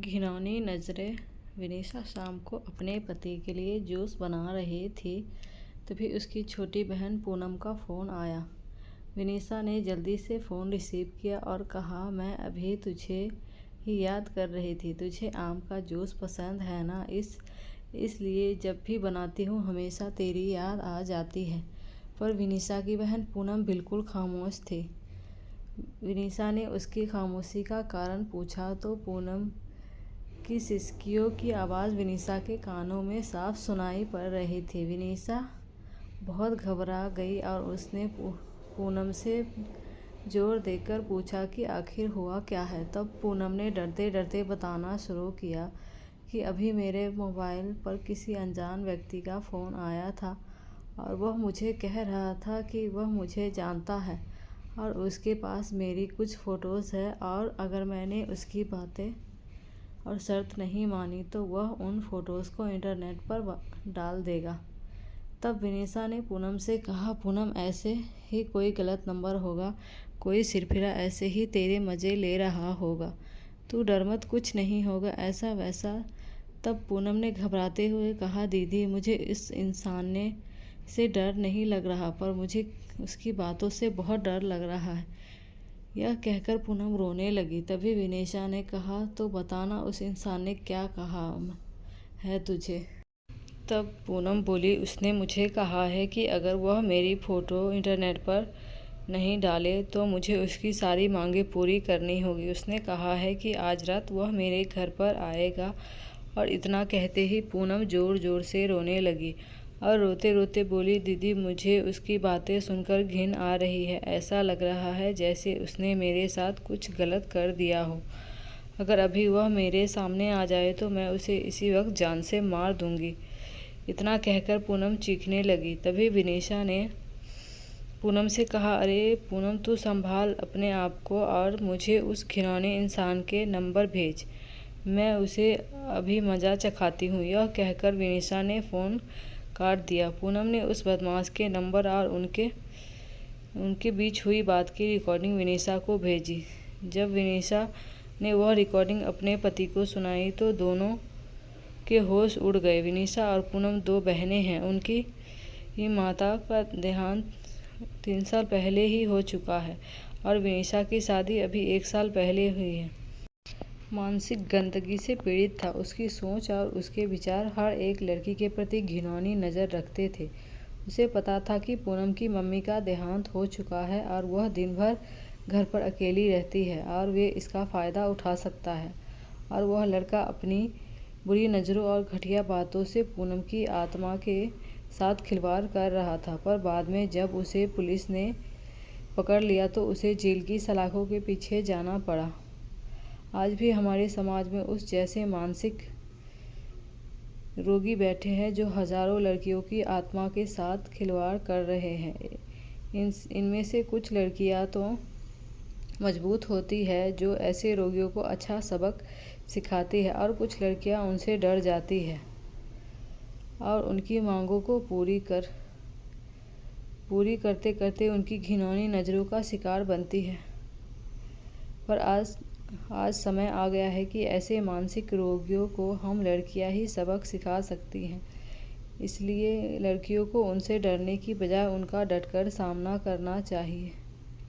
घिनौनी नज़रें। विनीशा शाम को अपने पति के लिए जूस बना रही थी, तभी उसकी छोटी बहन पूनम का फ़ोन आया। विनीशा ने जल्दी से फ़ोन रिसीव किया और कहा, मैं अभी तुझे ही याद कर रही थी। तुझे आम का जूस पसंद है ना? इसलिए जब भी बनाती हूँ हमेशा तेरी याद आ जाती है। पर विनीशा की बहन पूनम बिल्कुल खामोश थी। विनीशा ने उसकी खामोशी का कारण पूछा तो पूनम की सिसकियों की आवाज़ विनीशा के कानों में साफ सुनाई पड़ रही थी। विनीशा बहुत घबरा गई और उसने पूनम से जोर देकर पूछा कि आखिर हुआ क्या है। तब पूनम ने डरते डरते बताना शुरू किया कि अभी मेरे मोबाइल पर किसी अनजान व्यक्ति का फ़ोन आया था और वह मुझे कह रहा था कि वह मुझे जानता है और उसके पास मेरी कुछ फ़ोटोज़ है और अगर मैंने उसकी बातें और शर्त नहीं मानी तो वह उन फ़ोटोज़ को इंटरनेट पर डाल देगा। तब विनीशा ने पूनम से कहा, पूनम ऐसे ही कोई गलत नंबर होगा, कोई सिरफिरा ऐसे ही तेरे मज़े ले रहा होगा, तू डर मत, कुछ नहीं होगा ऐसा वैसा। तब पूनम ने घबराते हुए कहा, दीदी मुझे इस इंसान से डर नहीं लग रहा, पर मुझे उसकी बातों से बहुत डर लग रहा है। यह कहकर पूनम रोने लगी। तभी विनीशा ने कहा, तो बताना उस इंसान ने क्या कहा है तुझे? तब पूनम बोली, उसने मुझे कहा है कि अगर वह मेरी फ़ोटो इंटरनेट पर नहीं डाले तो मुझे उसकी सारी मांगें पूरी करनी होगी। उसने कहा है कि आज रात वह मेरे घर पर आएगा। और इतना कहते ही पूनम ज़ोर ज़ोर से रोने लगी और रोते रोते बोली, दीदी मुझे उसकी बातें सुनकर घिन आ रही है। ऐसा लग रहा है जैसे उसने मेरे साथ कुछ गलत कर दिया हो। अगर अभी वह मेरे सामने आ जाए तो मैं उसे इसी वक्त जान से मार दूंगी। इतना कहकर पूनम चीखने लगी। तभी विनीशा ने पूनम से कहा, अरे पूनम तू संभाल अपने आप को और मुझे उस घिनौने इंसान के नंबर भेज, मैं उसे अभी मज़ा चखाती हूँ। यह कहकर विनीशा ने फ़ोन काट दिया। पूनम ने उस बदमाश के नंबर और उनके बीच हुई बात की रिकॉर्डिंग विनीशा को भेजी। जब विनीशा ने वह रिकॉर्डिंग अपने पति को सुनाई तो दोनों के होश उड़ गए। विनीशा और पूनम 2 बहनें हैं। उनकी माता का देहांत 3 साल पहले ही हो चुका है और विनीशा की शादी अभी 1 साल पहले हुई है। मानसिक गंदगी से पीड़ित था। उसकी सोच और उसके विचार हर एक लड़की के प्रति घिनौनी नज़र रखते थे। उसे पता था कि पूनम की मम्मी का देहांत हो चुका है और वह दिन भर घर पर अकेली रहती है और वे इसका फ़ायदा उठा सकता है। और वह लड़का अपनी बुरी नज़रों और घटिया बातों से पूनम की आत्मा के साथ खिलवाड़ कर रहा था। पर बाद में जब उसे पुलिस ने पकड़ लिया तो उसे जेल की सलाखों के पीछे जाना पड़ा। आज भी हमारे समाज में उस जैसे मानसिक रोगी बैठे हैं जो हज़ारों लड़कियों की आत्मा के साथ खिलवाड़ कर रहे हैं। इनमें से कुछ लड़कियां तो मजबूत होती है जो ऐसे रोगियों को अच्छा सबक सिखाती है और कुछ लड़कियां उनसे डर जाती है और उनकी मांगों को पूरी करते करते उनकी घिनौनी नज़रों का शिकार बनती है। पर आज समय आ गया है कि ऐसे मानसिक रोगियों को हम लड़कियां ही सबक सिखा सकती हैं। इसलिए लड़कियों को उनसे डरने की बजाय उनका डटकर सामना करना चाहिए।